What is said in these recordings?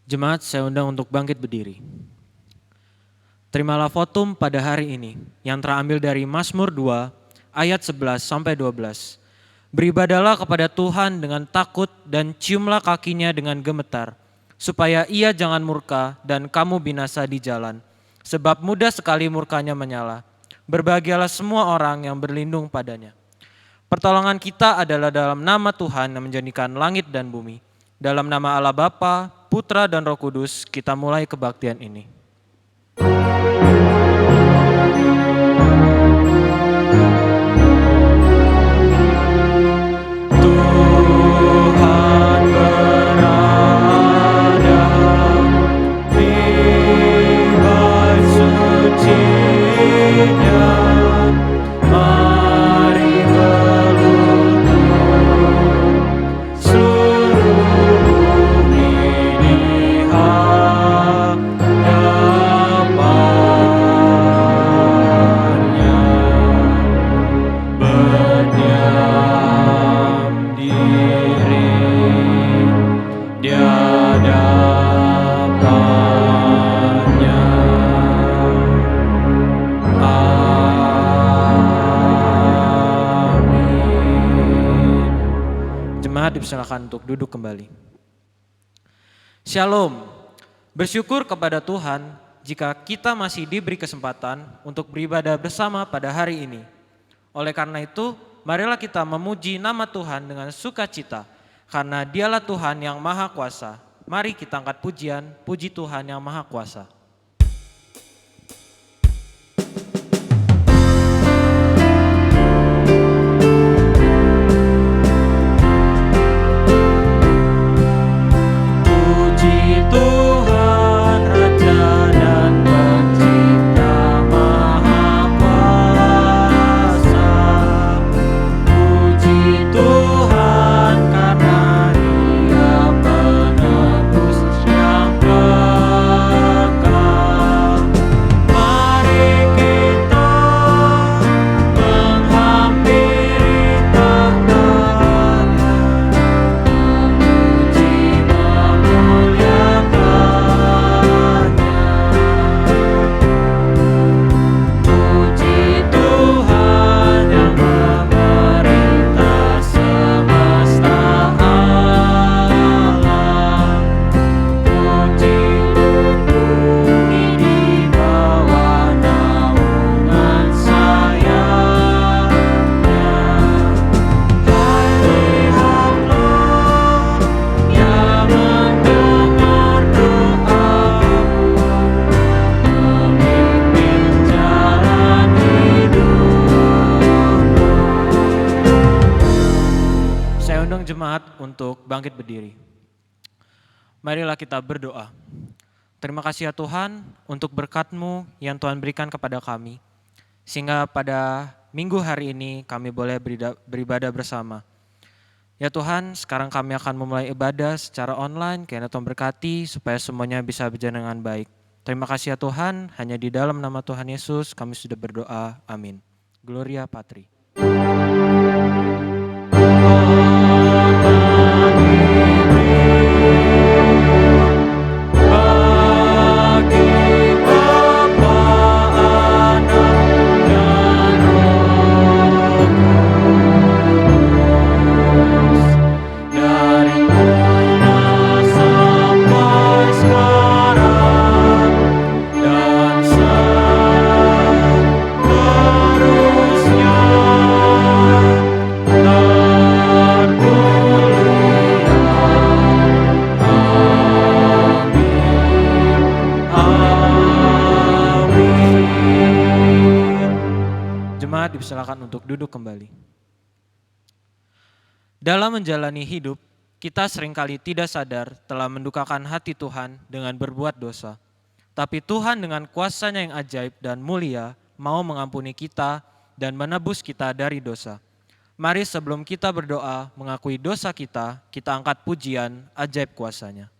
Jemaat, saya undang untuk bangkit berdiri. Terimalah votum pada hari ini yang terambil dari Mazmur 2 ayat 11 sampai 12. Beribadalah kepada Tuhan dengan takut dan ciumlah kakinya dengan gemetar, supaya ia jangan murka dan kamu binasa di jalan, sebab mudah sekali murkanya menyala. Berbahagialah semua orang yang berlindung padanya. Pertolongan kita adalah dalam nama Tuhan yang menjadikan langit dan bumi. Dalam nama Allah Bapa, Putra dan Roh Kudus, kita mulai kebaktian ini. Tuhan berada di bait suci-Nya. Mari berlutut, seluruh bumi di hadapannya. Berdiam diri di hadapannya. Amin. Jemaat dipersilakan untuk duduk kembali. Shalom. Bersyukur kepada Tuhan jika kita masih diberi kesempatan untuk beribadah bersama pada hari ini. Oleh karena itu, marilah kita memuji nama Tuhan dengan sukacita, karena Dialah Tuhan yang Maha Kuasa. Mari kita angkat pujian, puji Tuhan yang Maha Kuasa. Puji Tuhan, Raja dan Pencipta Maha Kuasa. Puji Tuhan karena Dia penebus yang kekal. Mari kita menghampiri tahtanya, memuji memuliakannya. Puji Tuhan yang memerintah semesta alam. Puji bumi di bawah naungan sayapnya. Hai lihatlah, Ia mendengar doamu, memimpin jalan hidupmu. Saya undang jemaat untuk bangkit berdiri. Marilah kita berdoa. Terima kasih ya Tuhan untuk berkat-Mu yang Tuhan berikan kepada kami, sehingga pada minggu hari ini kami boleh beribadah bersama. Ya Tuhan, sekarang kami akan memulai ibadah secara online, kiranya Tuhan berkati supaya semuanya bisa berjalan dengan baik. Terima kasih ya Tuhan, hanya di dalam nama Tuhan Yesus kami sudah berdoa, amin. Gloria Patri. Bagi Bapa, Anak, dan Roh Kudus, dari mula sampai sekarang dan seterusnya. Jemaat dipersilakan untuk duduk kembali. Dalam menjalani hidup, kita seringkali tidak sadar telah mendukakan hati Tuhan dengan berbuat dosa. Tapi Tuhan dengan kuasa-Nya yang ajaib dan mulia mau mengampuni kita dan menebus kita dari dosa. Mari sebelum kita berdoa mengakui dosa kita angkat pujian ajaib kuasa-Nya.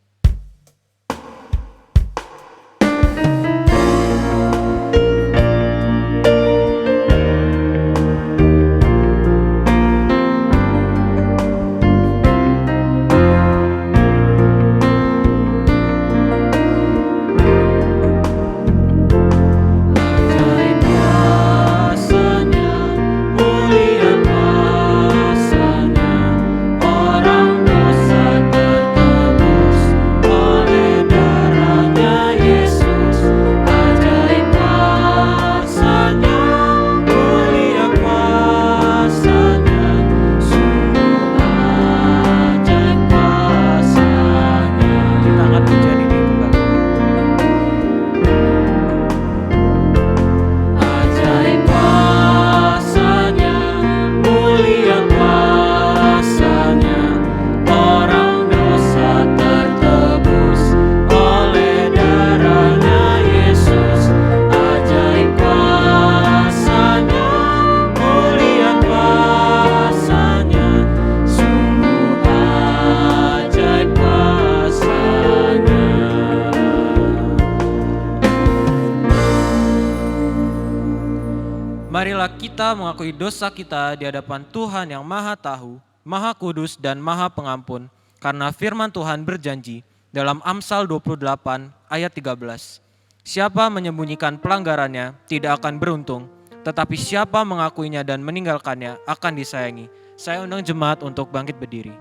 kita mengakui dosa kita di hadapan Tuhan yang Maha Tahu, Maha Kudus dan Maha Pengampun, karena firman Tuhan berjanji dalam Amsal 28 ayat 13. Siapa menyembunyikan pelanggarannya tidak akan beruntung, tetapi siapa mengakuinya dan meninggalkannya akan disayangi. Saya undang jemaat untuk bangkit berdiri.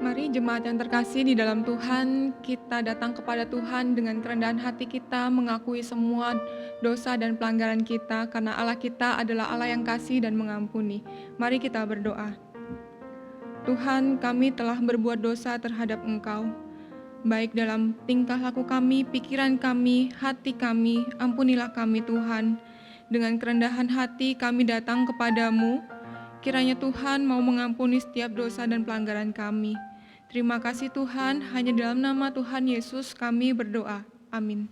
Mari jemaat yang terkasih di dalam Tuhan, kita datang kepada Tuhan dengan kerendahan hati kita, mengakui semua dosa dan pelanggaran kita, karena Allah kita adalah Allah yang kasih dan mengampuni. Mari kita berdoa. Tuhan, kami telah berbuat dosa terhadap Engkau, baik dalam tingkah laku kami, pikiran kami, hati kami. Ampunilah kami Tuhan. Dengan kerendahan hati kami datang kepadamu, kiranya Tuhan mau mengampuni setiap dosa dan pelanggaran kami. Terima kasih Tuhan, hanya dalam nama Tuhan Yesus kami berdoa. Amin.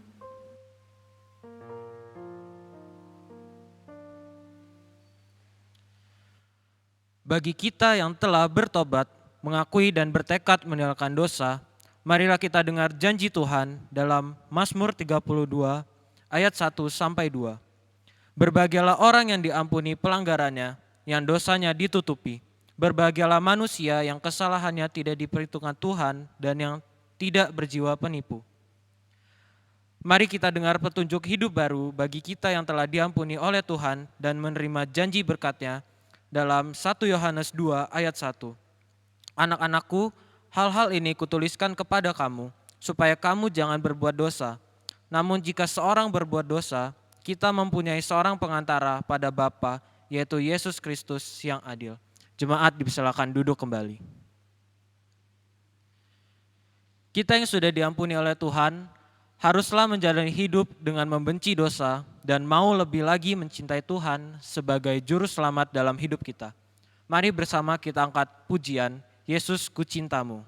Bagi kita yang telah bertobat, mengakui dan bertekad meninggalkan dosa, marilah kita dengar janji Tuhan dalam Mazmur 32 ayat 1-2. Berbahagialah orang yang diampuni pelanggarannya, yang dosanya ditutupi. Berbahagialah manusia yang kesalahannya tidak diperhitungkan Tuhan dan yang tidak berjiwa penipu. Mari kita dengar petunjuk hidup baru bagi kita yang telah diampuni oleh Tuhan dan menerima janji berkat-Nya dalam 1 Yohanes 2 ayat 1. Anak-anakku, hal-hal ini kutuliskan kepada kamu, supaya kamu jangan berbuat dosa. Namun jika seorang berbuat dosa, kita mempunyai seorang pengantara pada Bapa, yaitu Yesus Kristus yang adil. Jemaat dipersilakan duduk kembali. Kita yang sudah diampuni oleh Tuhan, haruslah menjalani hidup dengan membenci dosa dan mau lebih lagi mencintai Tuhan sebagai juru selamat dalam hidup kita. Mari bersama kita angkat pujian, Yesus ku cintamu.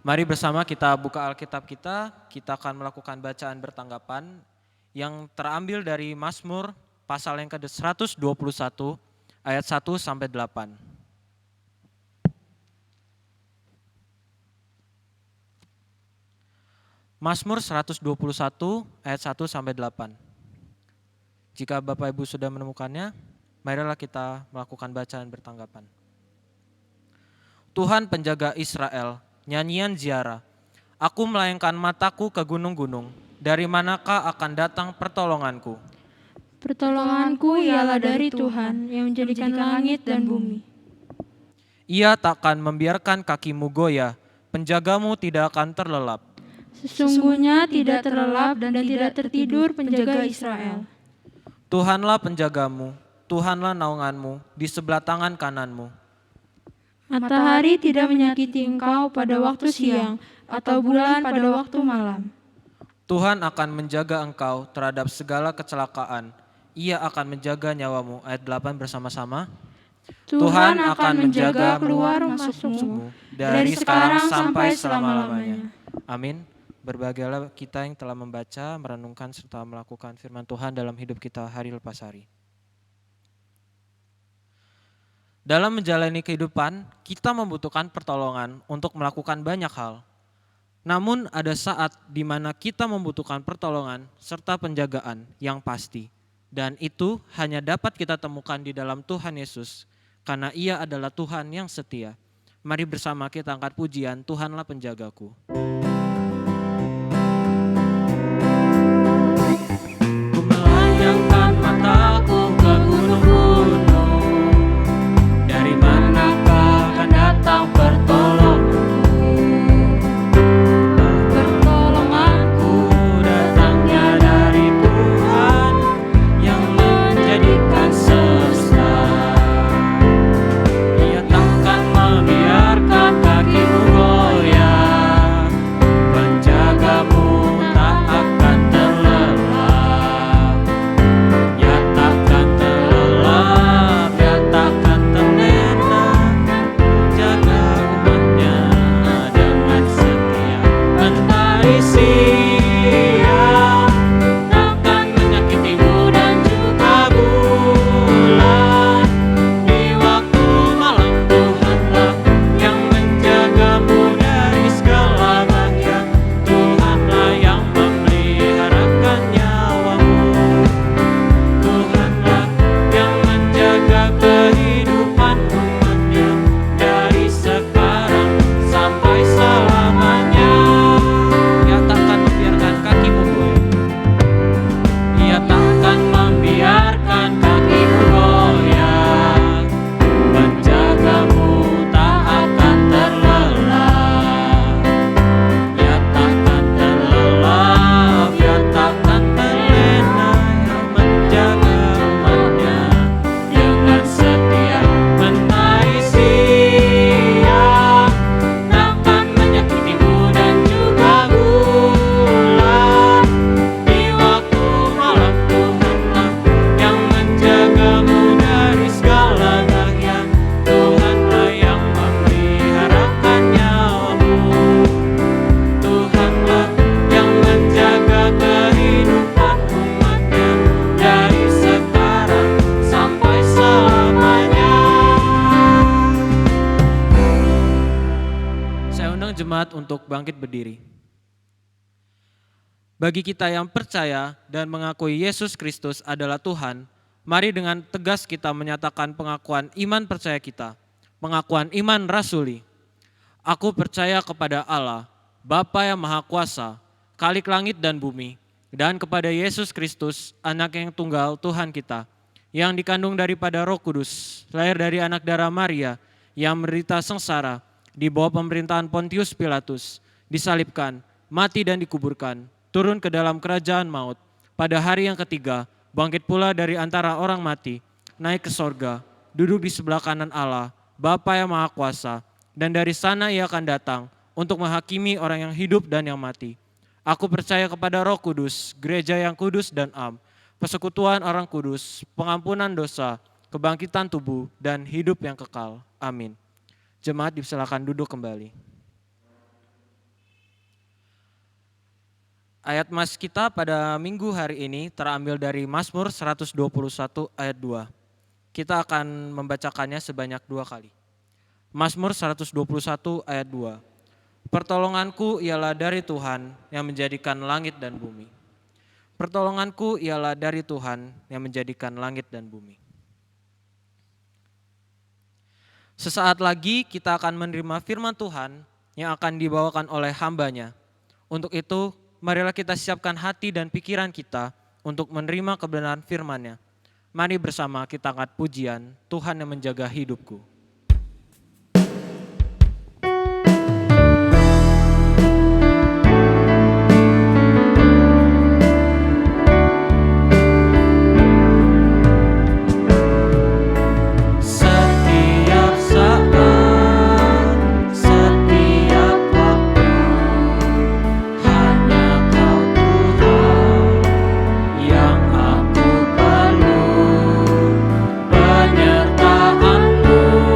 Mari bersama kita buka Alkitab kita akan melakukan bacaan bertanggapan yang terambil dari Mazmur pasal yang ke-121 ayat 1-8. Mazmur 121 ayat 1-8. Jika Bapak Ibu sudah menemukannya, marilah kita melakukan bacaan bertanggapan. Tuhan penjaga Israel, nyanyian ziarah. Aku melayangkan mataku ke gunung-gunung, dari manakah akan datang pertolonganku? Pertolonganku ialah dari Tuhan yang menjadikan langit dan bumi. Ia takkan membiarkan kakimu goyah, penjagamu tidak akan terlelap. Sesungguhnya tidak terlelap dan tidak tertidur penjaga Israel. Tuhanlah penjagamu, Tuhanlah naunganmu di sebelah tangan kananmu. Matahari tidak menyakiti engkau pada waktu siang, atau bulan pada waktu malam. Tuhan akan menjaga engkau terhadap segala kecelakaan. Ia akan menjaga nyawamu. Ayat 8 bersama-sama. Tuhan akan menjaga keluar masukmu dari sekarang sampai selama-lamanya. Amin. Berbahagialah kita yang telah membaca, merenungkan, serta melakukan firman Tuhan dalam hidup kita hari lepas hari. Dalam menjalani kehidupan, kita membutuhkan pertolongan untuk melakukan banyak hal. Namun ada saat di mana kita membutuhkan pertolongan serta penjagaan yang pasti. Dan itu hanya dapat kita temukan di dalam Tuhan Yesus, karena Ia adalah Tuhan yang setia. Mari bersama kita angkat pujian, Tuhanlah penjagaku. Ku melayangkan mataku ke gunung-gunung, dari manakah akan datang pertolonganku? Pertolonganku datangnya dari Tuhan yang menjadikan semesta. Ia takkan membiarkan kakimu goyah, penjagamu tak akan terlelap. Ia takkan terlelap, ia takkan terlena, jaga umatnya dengan setia. Mentari siang takkan menyakitimu dan juga bulan. Di waktu malam Tuhanlah yang menjagamu dari segala bahaya. Tuhanlah yang memeliharakan nyawamu. Tuhanlah yang menjaga kehidupan umatnya dari sekarang sampai selamanya. Ia takkan membiarkan kakimu goyah. Ia takkan membiarkan kakimu goyah. Penjagamu tak akan terlelap. Ia takkan terlelap, ia takkan terlena, yang menjaga umatnya dengan setia. Mentari siang takkan menyakitimu dan juga bulan. Di waktu malam Tuhanlah yang menjagamu dari segala bahaya. Tuhanlah yang memeliharakan nyawamu. Tuhanlah yang menjaga kehidupan umatnya dari sekarang sampai selamanya. Saya undang jemaat untuk bangkit berdiri. Bagi kita yang percaya dan mengakui Yesus Kristus adalah Tuhan, mari dengan tegas kita menyatakan pengakuan iman percaya kita, pengakuan iman rasuli. Aku percaya kepada Allah, Bapa yang Maha Kuasa, Khalik langit dan bumi, dan kepada Yesus Kristus, Anak yang tunggal Tuhan kita, yang dikandung daripada Roh Kudus, lahir dari anak darah Maria, yang menderita sengsara, di bawah pemerintahan Pontius Pilatus, disalibkan, mati dan dikuburkan, turun ke dalam kerajaan maut, pada hari yang ketiga, bangkit pula dari antara orang mati, naik ke sorga, duduk di sebelah kanan Allah, Bapa yang Maha Kuasa, dan dari sana Ia akan datang untuk menghakimi orang yang hidup dan yang mati. Aku percaya kepada Roh Kudus, gereja yang kudus dan am, persekutuan orang kudus, pengampunan dosa, kebangkitan tubuh, dan hidup yang kekal. Amin. Jemaat dipersilakan duduk kembali. Ayat mas kita pada minggu hari ini terambil dari Mazmur 121 ayat 2. Kita akan membacakannya sebanyak 2 kali. Mazmur 121 ayat 2. Pertolonganku ialah dari Tuhan yang menjadikan langit dan bumi. Pertolonganku ialah dari Tuhan yang menjadikan langit dan bumi. Sesaat lagi kita akan menerima firman Tuhan yang akan dibawakan oleh hamba-Nya. Untuk itu, marilah kita siapkan hati dan pikiran kita untuk menerima kebenaran firman-Nya. Mari bersama kita angkat pujian, Tuhan yang menjaga hidupku. Penyertaan-Mu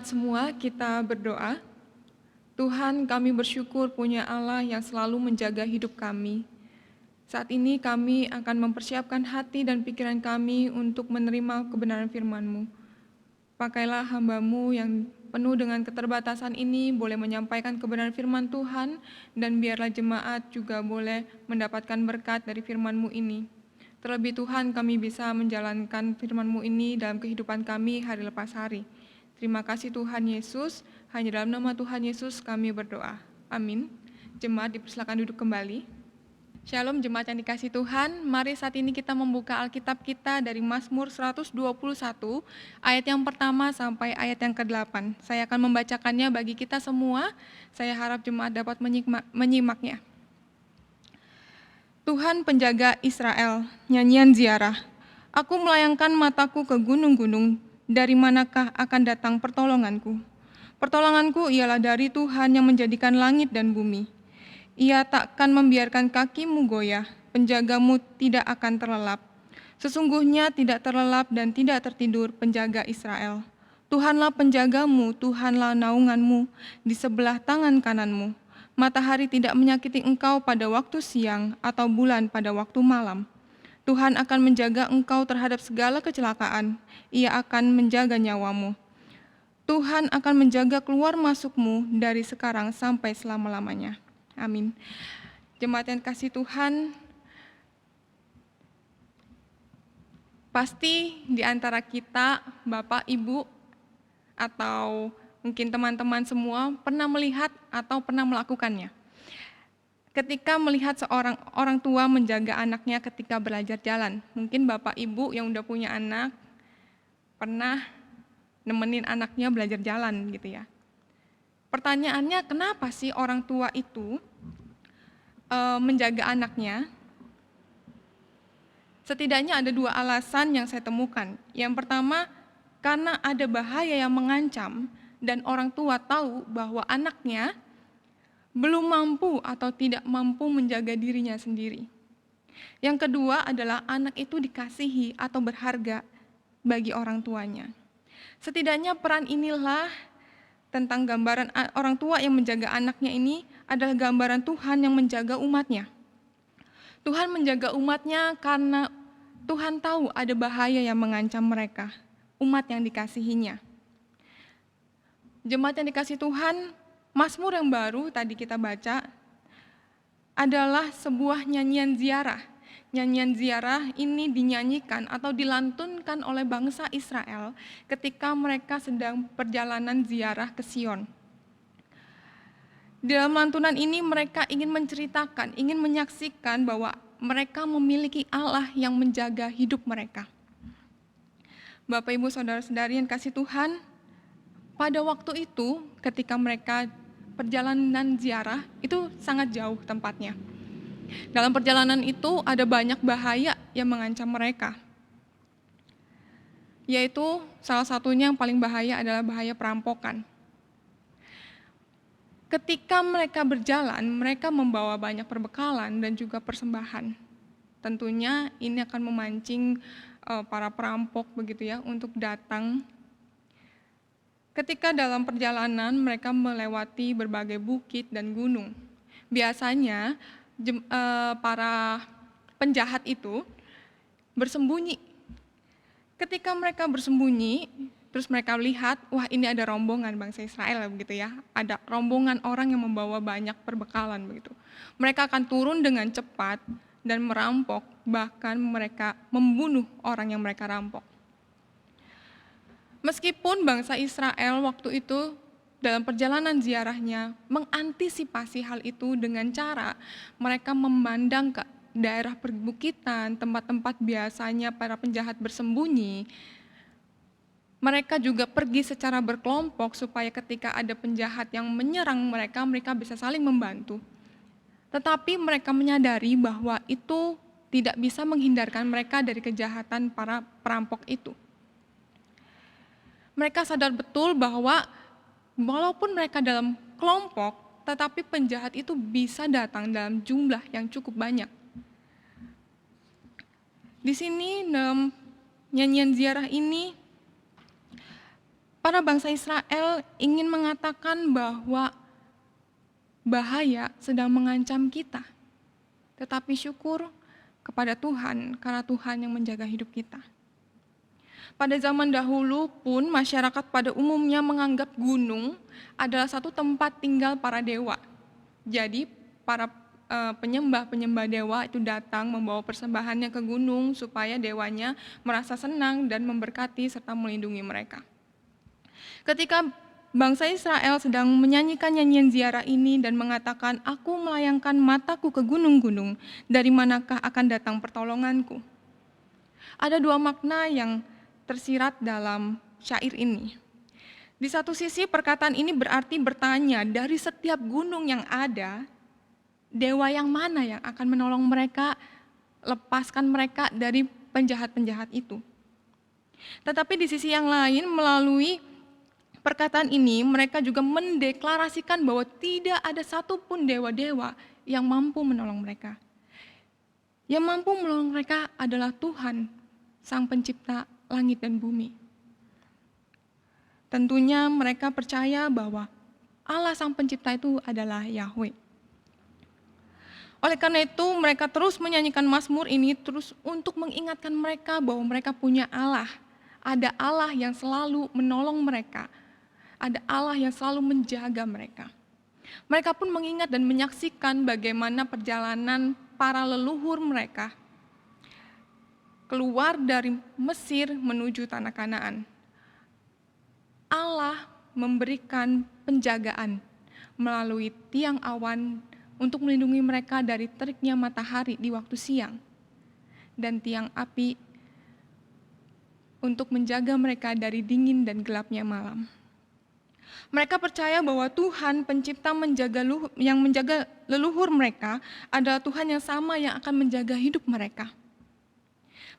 jemaat semua, kita berdoa. Tuhan, kami bersyukur punya Allah yang selalu menjaga hidup kami. Saat ini kami akan mempersiapkan hati dan pikiran kami untuk menerima kebenaran firman-Mu. Pakailah hamba-Mu yang penuh dengan keterbatasan ini boleh menyampaikan kebenaran firman Tuhan, dan biarlah jemaat juga boleh mendapatkan berkat dari firman-Mu ini. Terlebih Tuhan, kami bisa menjalankan firman-Mu ini dalam kehidupan kami hari lepas hari. Terima kasih Tuhan Yesus, hanya dalam nama Tuhan Yesus kami berdoa. Amin. Jemaat dipersilakan duduk kembali. Shalom jemaat yang dikasih Tuhan, mari saat ini kita membuka Alkitab kita dari Mazmur 121, ayat yang pertama sampai ayat yang ke-8. Saya akan membacakannya bagi kita semua, saya harap jemaat dapat menyimaknya. Tuhan penjaga Israel, nyanyian ziarah. Aku melayangkan mataku ke gunung-gunung, dari manakah akan datang pertolonganku? Pertolonganku ialah dari Tuhan yang menjadikan langit dan bumi. Ia takkan membiarkan kakimu goyah, penjagamu tidak akan terlelap. Sesungguhnya tidak terlelap dan tidak tertidur penjaga Israel. Tuhanlah penjagamu, Tuhanlah naunganmu di sebelah tangan kananmu. Matahari tidak menyakiti engkau pada waktu siang atau bulan pada waktu malam. Tuhan akan menjaga engkau terhadap segala kecelakaan. Ia akan menjaga nyawamu. Tuhan akan menjaga keluar masukmu dari sekarang sampai selama-lamanya. Amin. Jemaat yang kasih Tuhan, pasti di antara kita, Bapak, Ibu, atau mungkin teman-teman semua pernah melihat atau pernah melakukannya. Ketika melihat seorang orang tua menjaga anaknya ketika belajar jalan, mungkin Bapak, Ibu yang udah punya anak pernah nemenin anaknya belajar jalan gitu ya. Pertanyaannya, kenapa sih orang tua itu menjaga anaknya? Setidaknya ada dua alasan yang saya temukan. Yang pertama, karena ada bahaya yang mengancam dan orang tua tahu bahwa anaknya belum mampu atau tidak mampu menjaga dirinya sendiri. Yang kedua adalah anak itu dikasihi atau berharga bagi orang tuanya. Setidaknya peran inilah tentang gambaran orang tua yang menjaga anaknya ini adalah gambaran Tuhan yang menjaga umatnya. Tuhan menjaga umatnya karena Tuhan tahu ada bahaya yang mengancam mereka, umat yang dikasihinya. Jemaat yang dikasih Tuhan, Mazmur yang baru tadi kita baca adalah sebuah nyanyian ziarah. Nyanyian ziarah ini dinyanyikan atau dilantunkan oleh bangsa Israel ketika mereka sedang perjalanan ziarah ke Sion. Di dalam lantunan ini mereka ingin menceritakan, ingin menyaksikan bahwa mereka memiliki Allah yang menjaga hidup mereka. Bapak, Ibu, Saudara-saudari yang kasih Tuhan, pada waktu itu ketika mereka perjalanan ziarah itu sangat jauh tempatnya. Dalam perjalanan itu ada banyak bahaya yang mengancam mereka. Yaitu salah satunya yang paling bahaya adalah bahaya perampokan. Ketika mereka berjalan, mereka membawa banyak perbekalan dan juga persembahan. Tentunya ini akan memancing para perampok begitu ya untuk datang. Ketika dalam perjalanan mereka melewati berbagai bukit dan gunung. Biasanya para penjahat itu bersembunyi. Ketika mereka bersembunyi, terus mereka lihat, wah ini ada rombongan bangsa Israel begitu ya. Ada rombongan orang yang membawa banyak perbekalan begitu. Mereka akan turun dengan cepat dan merampok, bahkan mereka membunuh orang yang mereka rampok. Meskipun bangsa Israel waktu itu dalam perjalanan ziarahnya mengantisipasi hal itu dengan cara mereka memandang ke daerah perbukitan, tempat-tempat biasanya para penjahat bersembunyi. Mereka juga pergi secara berkelompok supaya ketika ada penjahat yang menyerang mereka, mereka bisa saling membantu. Tetapi mereka menyadari bahwa itu tidak bisa menghindarkan mereka dari kejahatan para perampok itu. Mereka sadar betul bahwa walaupun mereka dalam kelompok, tetapi penjahat itu bisa datang dalam jumlah yang cukup banyak. Di sini dalam nyanyian ziarah ini, para bangsa Israel ingin mengatakan bahwa bahaya sedang mengancam kita. Tetapi syukur kepada Tuhan karena Tuhan yang menjaga hidup kita. Pada zaman dahulu pun masyarakat pada umumnya menganggap gunung adalah satu tempat tinggal para dewa. Jadi para penyembah-penyembah dewa itu datang membawa persembahannya ke gunung supaya dewanya merasa senang dan memberkati serta melindungi mereka. Ketika bangsa Israel sedang menyanyikan nyanyian ziarah ini dan mengatakan, "Aku melayangkan mataku ke gunung-gunung, dari manakah akan datang pertolonganku?" Ada dua makna yang tersirat dalam syair ini. Di satu sisi perkataan ini berarti bertanya, dari setiap gunung yang ada, dewa yang mana yang akan menolong mereka, lepaskan mereka dari penjahat-penjahat itu. Tetapi di sisi yang lain, melalui perkataan ini, mereka juga mendeklarasikan bahwa tidak ada satupun dewa-dewa yang mampu menolong mereka. Yang mampu menolong mereka adalah Tuhan, Sang Pencipta langit dan bumi. Tentunya mereka percaya bahwa Allah Sang Pencipta itu adalah Yahweh. Oleh karena itu, mereka terus menyanyikan Mazmur ini terus untuk mengingatkan mereka bahwa mereka punya Allah. Ada Allah yang selalu menolong mereka. Ada Allah yang selalu menjaga mereka. Mereka pun mengingat dan menyaksikan bagaimana perjalanan para leluhur mereka keluar dari Mesir menuju tanah Kanaan. Allah memberikan penjagaan melalui tiang awan untuk melindungi mereka dari teriknya matahari di waktu siang, dan tiang api untuk menjaga mereka dari dingin dan gelapnya malam. Mereka percaya bahwa Tuhan pencipta yang menjaga leluhur mereka adalah Tuhan yang sama yang akan menjaga hidup mereka.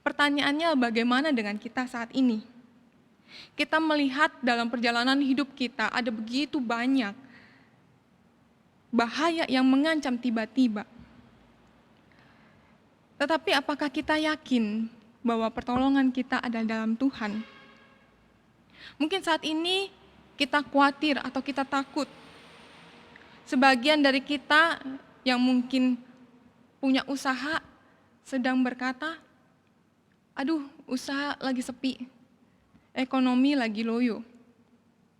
Pertanyaannya, bagaimana dengan kita saat ini? Kita melihat dalam perjalanan hidup kita ada begitu banyak bahaya yang mengancam tiba-tiba. Tetapi apakah kita yakin bahwa pertolongan kita ada dalam Tuhan? Mungkin saat ini kita khawatir atau kita takut. Sebagian dari kita yang mungkin punya usaha sedang berkata, "Aduh, usaha lagi sepi, ekonomi lagi loyo.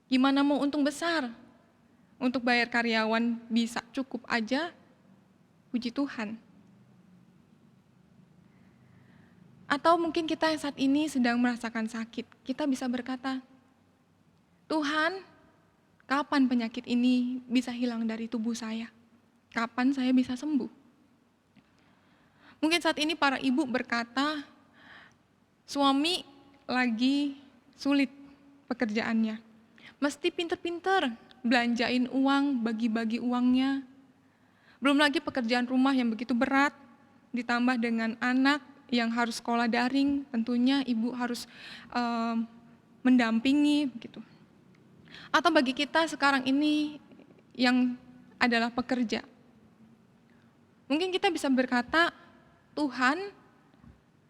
Gimana mau untung besar? Untuk bayar karyawan bisa cukup aja, puji Tuhan." Atau mungkin kita yang saat ini sedang merasakan sakit, kita bisa berkata, "Tuhan, kapan penyakit ini bisa hilang dari tubuh saya? Kapan saya bisa sembuh?" Mungkin saat ini para ibu berkata, suami lagi sulit pekerjaannya. Mesti pinter-pinter belanjain uang, bagi-bagi uangnya. Belum lagi pekerjaan rumah yang begitu berat, ditambah dengan anak yang harus sekolah daring, tentunya ibu harus mendampingi begitu. Atau bagi kita sekarang ini yang adalah pekerja, mungkin kita bisa berkata, "Tuhan,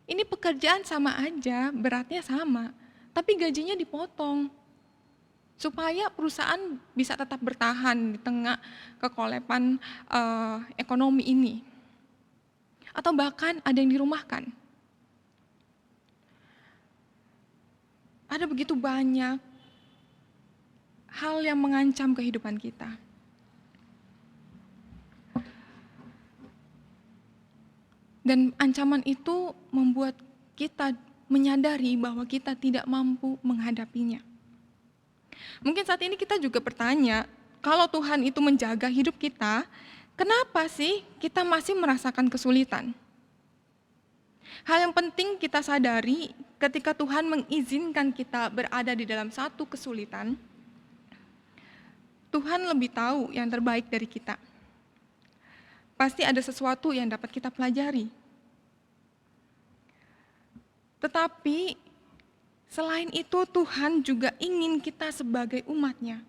ini pekerjaan sama aja, beratnya sama, tapi gajinya dipotong supaya perusahaan bisa tetap bertahan di tengah kekolepan ekonomi ini." Atau bahkan ada yang dirumahkan. Ada begitu banyak hal yang mengancam kehidupan kita. Dan ancaman itu membuat kita menyadari bahwa kita tidak mampu menghadapinya. Mungkin saat ini kita juga bertanya, kalau Tuhan itu menjaga hidup kita, kenapa sih kita masih merasakan kesulitan? Hal yang penting kita sadari ketika Tuhan mengizinkan kita berada di dalam satu kesulitan, Tuhan lebih tahu yang terbaik dari kita. Pasti ada sesuatu yang dapat kita pelajari. Tetapi selain itu Tuhan juga ingin kita sebagai umat-Nya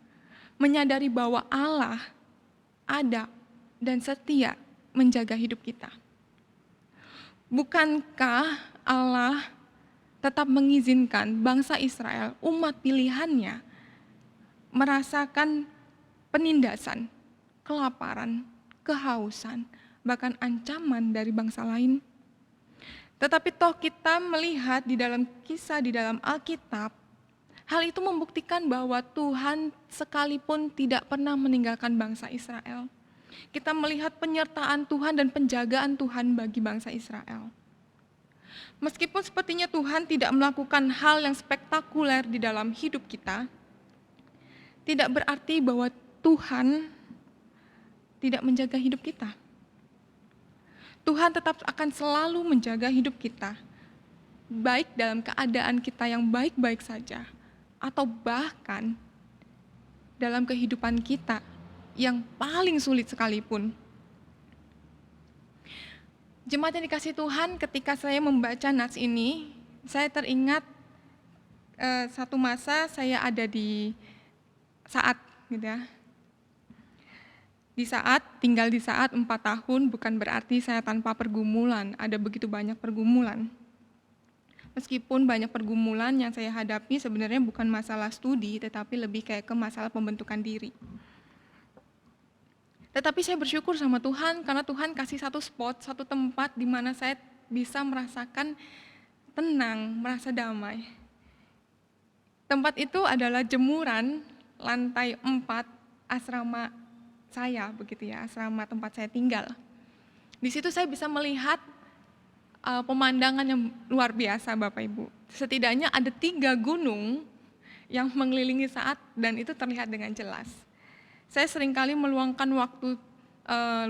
menyadari bahwa Allah ada dan setia menjaga hidup kita. Bukankah Allah tetap mengizinkan bangsa Israel, umat pilihan-Nya, merasakan penindasan, kelaparan, kehausan, bahkan ancaman dari bangsa lain. Tetapi toh kita melihat di dalam kisah di dalam Alkitab, hal itu membuktikan bahwa Tuhan sekalipun tidak pernah meninggalkan bangsa Israel. Kita melihat penyertaan Tuhan dan penjagaan Tuhan bagi bangsa Israel. Meskipun sepertinya Tuhan tidak melakukan hal yang spektakuler di dalam hidup kita, tidak berarti bahwa Tuhan tidak menjaga hidup kita. Tuhan tetap akan selalu menjaga hidup kita, baik dalam keadaan kita yang baik-baik saja, atau bahkan dalam kehidupan kita yang paling sulit sekalipun. Jemaat yang dikasihi Tuhan, ketika saya membaca nats ini, saya teringat satu masa saya ada di saat, gitu ya. Tinggal di saat 4 tahun bukan berarti saya tanpa pergumulan, ada begitu banyak pergumulan. Meskipun banyak pergumulan yang saya hadapi sebenarnya bukan masalah studi, tetapi lebih kayak ke masalah pembentukan diri. Tetapi saya bersyukur sama Tuhan karena Tuhan kasih satu spot, satu tempat di mana saya bisa merasakan tenang, merasa damai. Tempat itu adalah jemuran lantai 4 asrama saya, begitu ya, asrama tempat saya tinggal. Di situ saya bisa melihat pemandangan yang luar biasa, Bapak Ibu. Setidaknya ada 3 gunung yang mengelilingi saat dan itu terlihat dengan jelas. Saya seringkali meluangkan waktu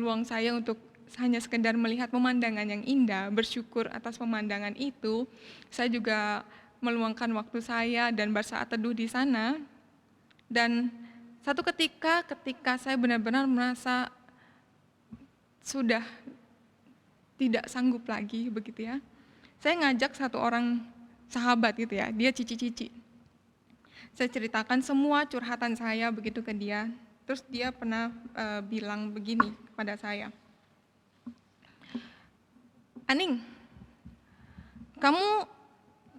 luang saya untuk hanya sekedar melihat pemandangan yang indah, bersyukur atas pemandangan itu. Saya juga meluangkan waktu saya dan bersaat teduh di sana. Dan satu ketika saya benar-benar merasa sudah tidak sanggup lagi, begitu ya. Saya ngajak satu orang sahabat gitu ya, dia cici-cici. Saya ceritakan semua curhatan saya begitu ke dia. Terus dia pernah bilang begini kepada saya, "Aning, kamu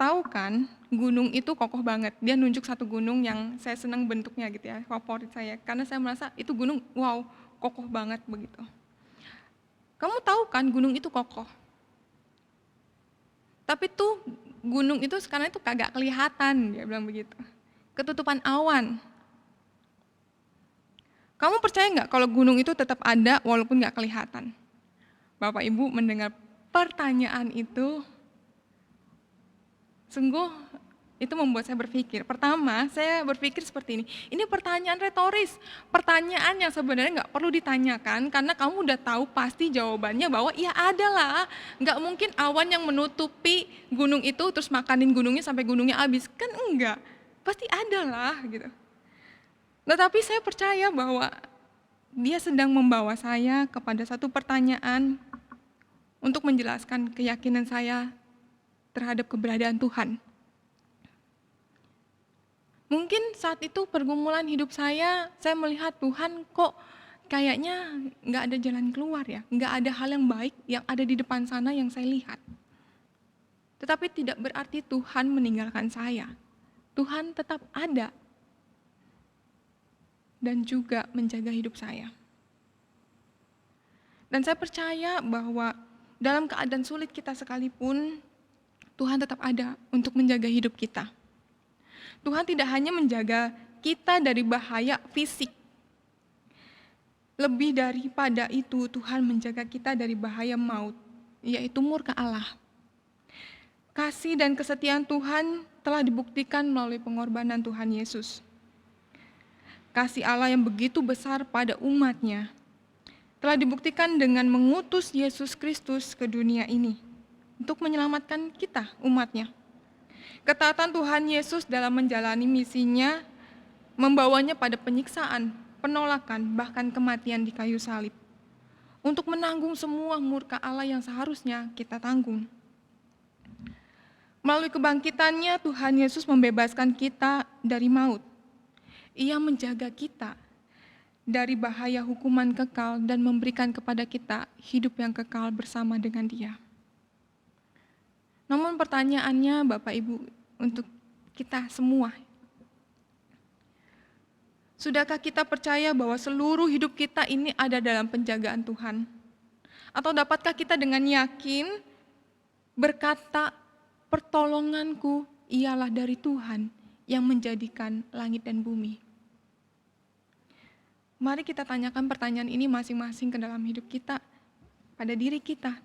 tahu kan gunung itu kokoh banget." Dia nunjuk satu gunung yang saya senang bentuknya gitu ya, favorit saya. Karena saya merasa itu gunung, wow, kokoh banget begitu. "Kamu tahu kan gunung itu kokoh. Tapi tuh gunung itu sekarang itu kagak kelihatan," dia bilang begitu. "Ketutupan awan. Kamu percaya nggak kalau gunung itu tetap ada walaupun nggak kelihatan?" Bapak Ibu mendengar pertanyaan itu, sungguh itu membuat saya berpikir. Pertama, saya berpikir seperti ini pertanyaan retoris, pertanyaan yang sebenarnya nggak perlu ditanyakan karena kamu udah tahu pasti jawabannya bahwa ya ada lah, nggak mungkin awan yang menutupi gunung itu terus makanin gunungnya sampai gunungnya habis, kan enggak, pasti ada lah gitu. Tetapi saya percaya bahwa dia sedang membawa saya kepada satu pertanyaan untuk menjelaskan keyakinan saya terhadap keberadaan Tuhan. Mungkin saat itu pergumulan hidup saya melihat Tuhan kok kayaknya nggak ada jalan keluar ya, nggak ada hal yang baik yang ada di depan sana yang saya lihat. Tetapi tidak berarti Tuhan meninggalkan saya. Tuhan tetap ada dan juga menjaga hidup saya. Dan saya percaya bahwa dalam keadaan sulit kita sekalipun, Tuhan tetap ada untuk menjaga hidup kita. Tuhan tidak hanya menjaga kita dari bahaya fisik. Lebih daripada itu, Tuhan menjaga kita dari bahaya maut, yaitu murka Allah. Kasih dan kesetiaan Tuhan telah dibuktikan melalui pengorbanan Tuhan Yesus. Kasih Allah yang begitu besar pada umat-Nya telah dibuktikan dengan mengutus Yesus Kristus ke dunia ini untuk menyelamatkan kita, umat-Nya. Ketaatan Tuhan Yesus dalam menjalani misinya membawanya pada penyiksaan, penolakan, bahkan kematian di kayu salib untuk menanggung semua murka Allah yang seharusnya kita tanggung. Melalui kebangkitannya, Tuhan Yesus membebaskan kita dari maut. Ia menjaga kita dari bahaya hukuman kekal dan memberikan kepada kita hidup yang kekal bersama dengan Dia. Namun pertanyaannya Bapak Ibu untuk kita semua, Sudahkah kita percaya bahwa seluruh hidup kita ini ada dalam penjagaan Tuhan? Atau dapatkah kita dengan yakin berkata, pertolonganku ialah dari Tuhan yang menjadikan langit dan bumi? Mari kita tanyakan pertanyaan ini masing-masing ke dalam hidup kita, pada diri kita.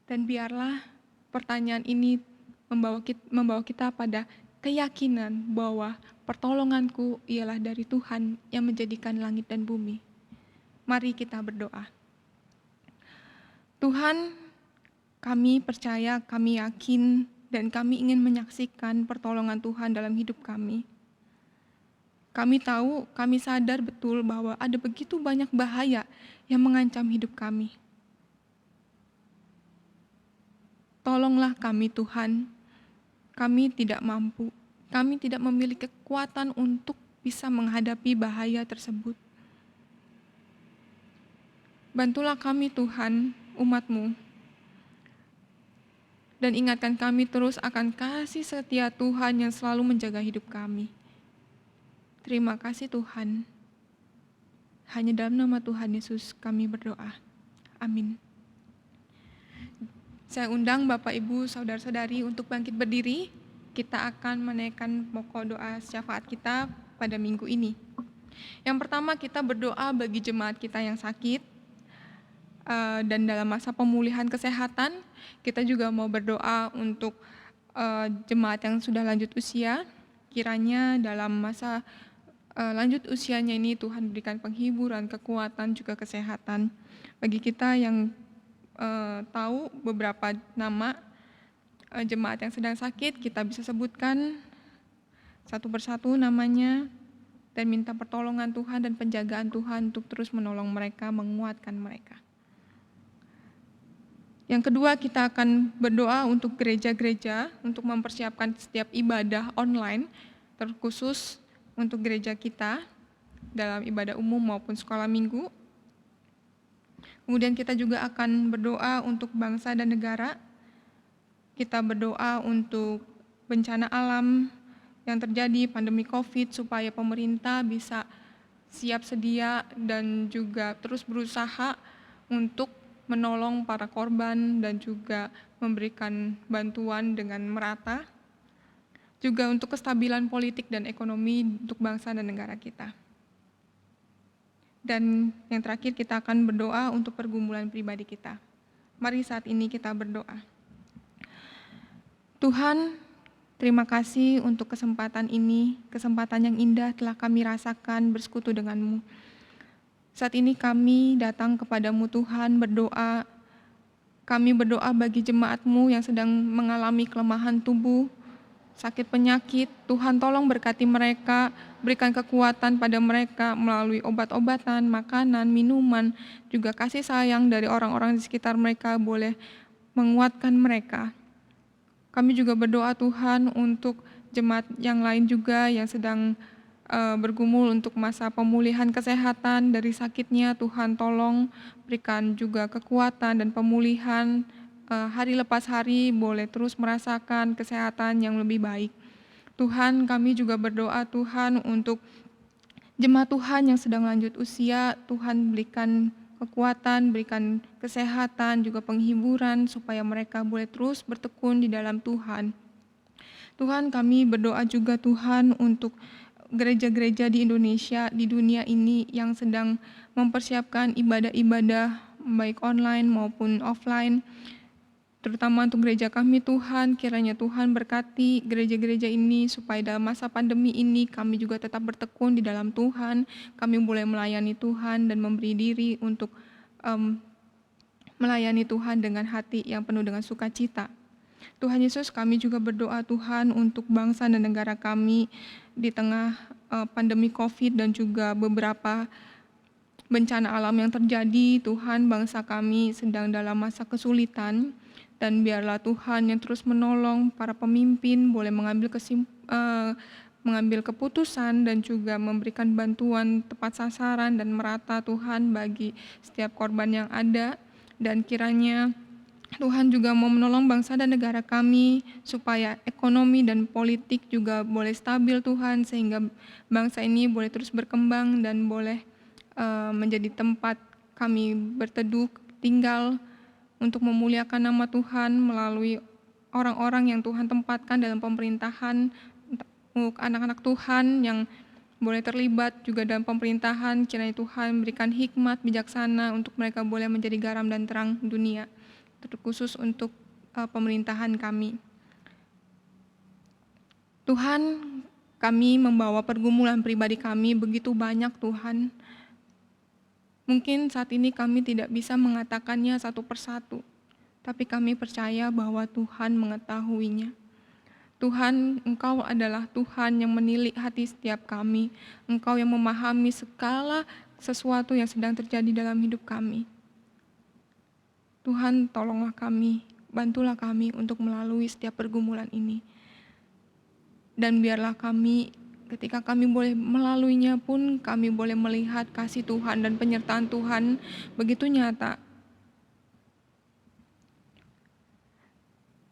Dan biarlah pertanyaan ini membawa kita pada keyakinan bahwa pertolonganku ialah dari Tuhan yang menjadikan langit dan bumi. Mari kita berdoa. Tuhan, kami percaya, kami yakin, dan kami ingin menyaksikan pertolongan Tuhan dalam hidup kami. Kami tahu, kami sadar betul bahwa ada begitu banyak bahaya yang mengancam hidup kami. Tolonglah kami Tuhan, kami tidak mampu, kami tidak memiliki kekuatan untuk bisa menghadapi bahaya tersebut. Bantulah kami Tuhan, umat-Mu, dan ingatkan kami terus akan kasih setia Tuhan yang selalu menjaga hidup kami. Terima kasih Tuhan. Hanya dalam nama Tuhan Yesus kami berdoa. Amin. Saya undang Bapak, Ibu, Saudara-saudari untuk bangkit berdiri. Kita akan menaikkan pokok doa syafaat kita pada minggu ini. Yang pertama, kita berdoa bagi jemaat kita yang sakit, dan dalam masa pemulihan kesehatan. Kita juga mau berdoa untuk jemaat yang sudah lanjut usia. Kiranya dalam masa lanjut usianya ini Tuhan berikan penghiburan, kekuatan, juga kesehatan. Bagi kita yang tahu beberapa nama jemaat yang sedang sakit, kita bisa sebutkan satu persatu namanya dan minta pertolongan Tuhan dan penjagaan Tuhan untuk terus menolong mereka, menguatkan mereka. Yang kedua, kita akan berdoa untuk gereja-gereja untuk mempersiapkan setiap ibadah online, terkhusus untuk gereja kita dalam ibadah umum maupun sekolah minggu. Kemudian kita juga akan berdoa untuk bangsa dan negara. Kita berdoa untuk bencana alam yang terjadi, pandemi COVID, supaya pemerintah bisa siap sedia dan juga terus berusaha untuk menolong para korban dan juga memberikan bantuan dengan merata. Juga untuk kestabilan politik dan ekonomi untuk bangsa dan negara kita. Dan yang terakhir, kita akan berdoa untuk pergumulan pribadi kita. Mari saat ini kita berdoa. Tuhan, terima kasih untuk kesempatan ini, kesempatan yang indah telah kami rasakan bersekutu denganmu. Saat ini kami datang kepadamu Tuhan berdoa. Kami berdoa bagi jemaat-Mu yang sedang mengalami kelemahan tubuh, sakit penyakit. Tuhan tolong berkati mereka, berikan kekuatan pada mereka melalui obat-obatan, makanan, minuman, juga kasih sayang dari orang-orang di sekitar mereka boleh menguatkan mereka. Kami juga berdoa Tuhan untuk jemaat yang lain juga yang sedang bergumul untuk masa pemulihan kesehatan dari sakitnya. Tuhan tolong berikan juga kekuatan dan pemulihan, hari lepas hari boleh terus merasakan kesehatan yang lebih baik. Tuhan, kami juga berdoa Tuhan untuk jemaat Tuhan yang sedang lanjut usia. Tuhan berikan kekuatan, berikan kesehatan, juga penghiburan supaya mereka boleh terus bertekun di dalam Tuhan. Tuhan, kami berdoa juga Tuhan untuk gereja-gereja di Indonesia, di dunia ini yang sedang mempersiapkan ibadah-ibadah baik online maupun offline. Terutama untuk gereja kami Tuhan, kiranya Tuhan berkati gereja-gereja ini supaya dalam masa pandemi ini kami juga tetap bertekun di dalam Tuhan. Kami boleh melayani Tuhan dan memberi diri untuk melayani Tuhan dengan hati yang penuh dengan sukacita. Tuhan Yesus, kami juga berdoa Tuhan untuk bangsa dan negara kami di tengah pandemi COVID dan juga beberapa bencana alam yang terjadi. Tuhan, bangsa kami sedang dalam masa kesulitan. Dan biarlah Tuhan yang terus menolong para pemimpin boleh mengambil keputusan dan juga memberikan bantuan tepat sasaran dan merata Tuhan bagi setiap korban yang ada. Dan kiranya Tuhan juga mau menolong bangsa dan negara kami supaya ekonomi dan politik juga boleh stabil Tuhan, sehingga bangsa ini boleh terus berkembang dan boleh menjadi tempat kami berteduh, tinggal untuk memuliakan nama Tuhan melalui orang-orang yang Tuhan tempatkan dalam pemerintahan, anak-anak Tuhan yang boleh terlibat juga dalam pemerintahan. Kiranya Tuhan berikan hikmat bijaksana untuk mereka boleh menjadi garam dan terang dunia, terkhusus untuk pemerintahan kami. Tuhan, kami membawa pergumulan pribadi kami begitu banyak Tuhan. Mungkin saat ini kami tidak bisa mengatakannya satu persatu, tapi kami percaya bahwa Tuhan mengetahuinya. Tuhan, Engkau adalah Tuhan yang menilik hati setiap kami. Engkau yang memahami segala sesuatu yang sedang terjadi dalam hidup kami. Tuhan, tolonglah kami, bantulah kami untuk melalui setiap pergumulan ini. Dan biarlah kami, ketika kami boleh melaluinya pun, kami boleh melihat kasih Tuhan dan penyertaan Tuhan begitu nyata.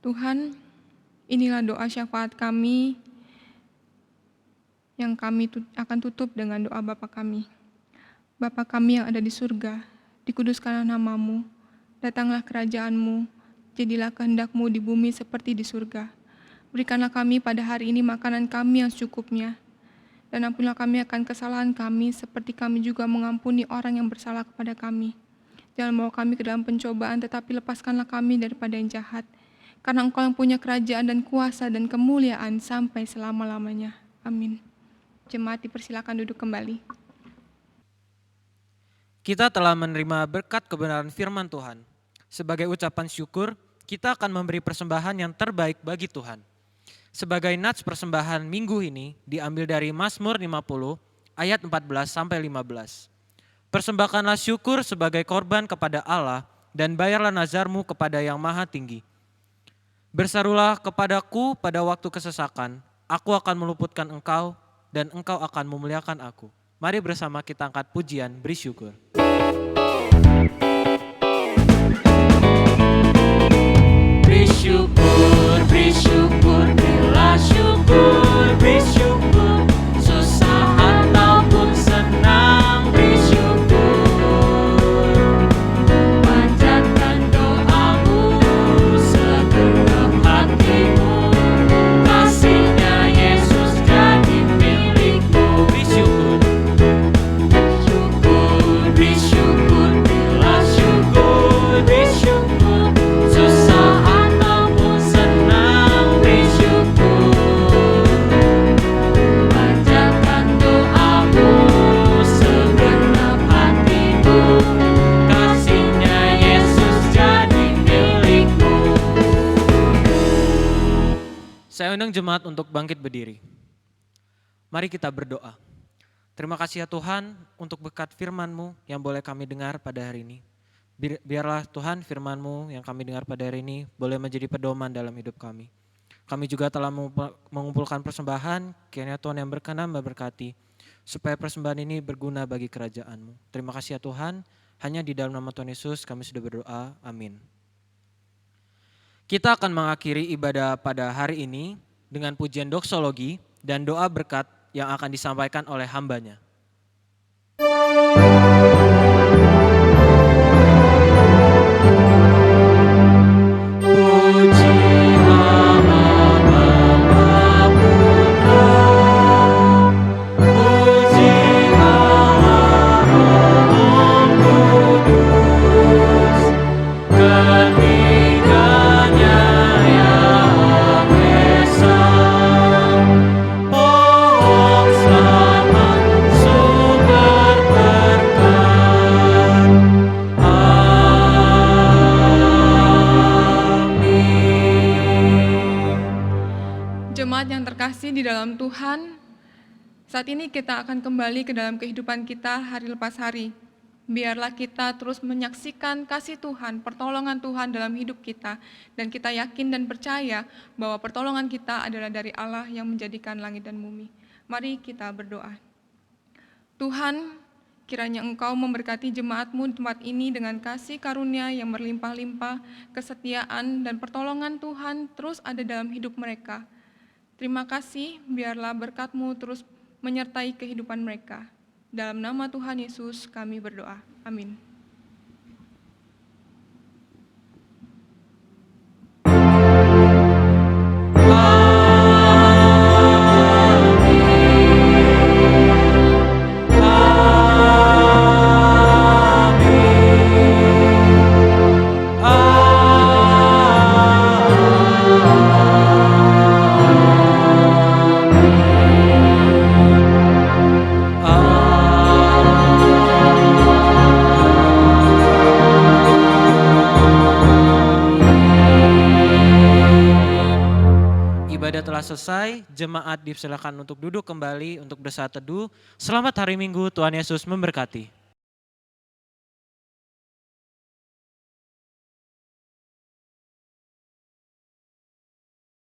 Tuhan, inilah doa syafaat kami yang kami akan tutup dengan doa Bapa kami. Bapa kami yang ada di surga, dikuduskanlah nama-Mu, datanglah kerajaan-Mu, jadilah kehendak-Mu di bumi seperti di surga. Berikanlah kami pada hari ini makanan kami yang secukupnya, dan ampunilah kami akan kesalahan kami, seperti kami juga mengampuni orang yang bersalah kepada kami. Jangan bawa kami ke dalam pencobaan, tetapi lepaskanlah kami daripada yang jahat. Karena Engkau yang punya kerajaan dan kuasa dan kemuliaan sampai selama-lamanya. Amin. Jemaat dipersilakan duduk kembali. Kita telah menerima berkat kebenaran firman Tuhan. Sebagai ucapan syukur, kita akan memberi persembahan yang terbaik bagi Tuhan. Sebagai nats persembahan minggu ini diambil dari Mazmur 50 ayat 14 sampai 15. Persembahkanlah syukur sebagai korban kepada Allah dan bayarlah nazarmu kepada Yang Maha Tinggi. Berserulah kepadaku pada waktu kesesakan, aku akan meluputkan engkau dan engkau akan memuliakan aku. Mari bersama kita angkat pujian, beri syukur. Beri syukur, beri syukur, berilah syukur, beri syukur. Susah ataupun senang, beri syukur. Panjatkan doamu, segenap hatimu. Kasihnya Yesus jadi milikmu. Beri syukur. Beri syukur, berilah syukur, beri syukur. Susah ataupun senang, beri syukur. Panjatkan doamu, segenap hatimu. Kasihnya Yesus jadi milikmu. Saya undang jemaat untuk bangkit berdiri. Mari kita berdoa. Terima kasih ya Tuhan untuk berkat firman-Mu yang boleh kami dengar pada hari ini. Biarlah Tuhan firman-Mu yang kami dengar pada hari ini boleh menjadi pedoman dalam hidup kami. Kami juga telah mengumpulkan persembahan, kiranya Tuhan yang berkenan memberkati, supaya persembahan ini berguna bagi kerajaan-Mu. Terima kasih ya Tuhan, hanya di dalam nama Tuhan Yesus kami sudah berdoa, amin. Kita akan mengakhiri ibadah pada hari ini dengan pujian doksologi dan doa berkat yang akan disampaikan oleh hambanya. Jemaat yang terkasih di dalam Tuhan, saat ini kita akan kembali ke dalam kehidupan kita hari lepas hari. Biarlah kita terus menyaksikan kasih Tuhan, pertolongan Tuhan dalam hidup kita, dan kita yakin dan percaya bahwa pertolongan kita adalah dari Allah yang menjadikan langit dan bumi. Mari kita berdoa. Tuhan, Kiranya Engkau memberkati jemaat-Mu di tempat ini dengan kasih karunia yang berlimpah-limpah, kesetiaan dan pertolongan Tuhan terus ada dalam hidup mereka. Terima kasih, biarlah berkat-Mu terus menyertai kehidupan mereka. Dalam nama Tuhan Yesus kami berdoa. Amin. Ibadah telah selesai, jemaat dipersilakan untuk duduk kembali untuk bersaat teduh. Selamat hari Minggu, Tuhan Yesus memberkati.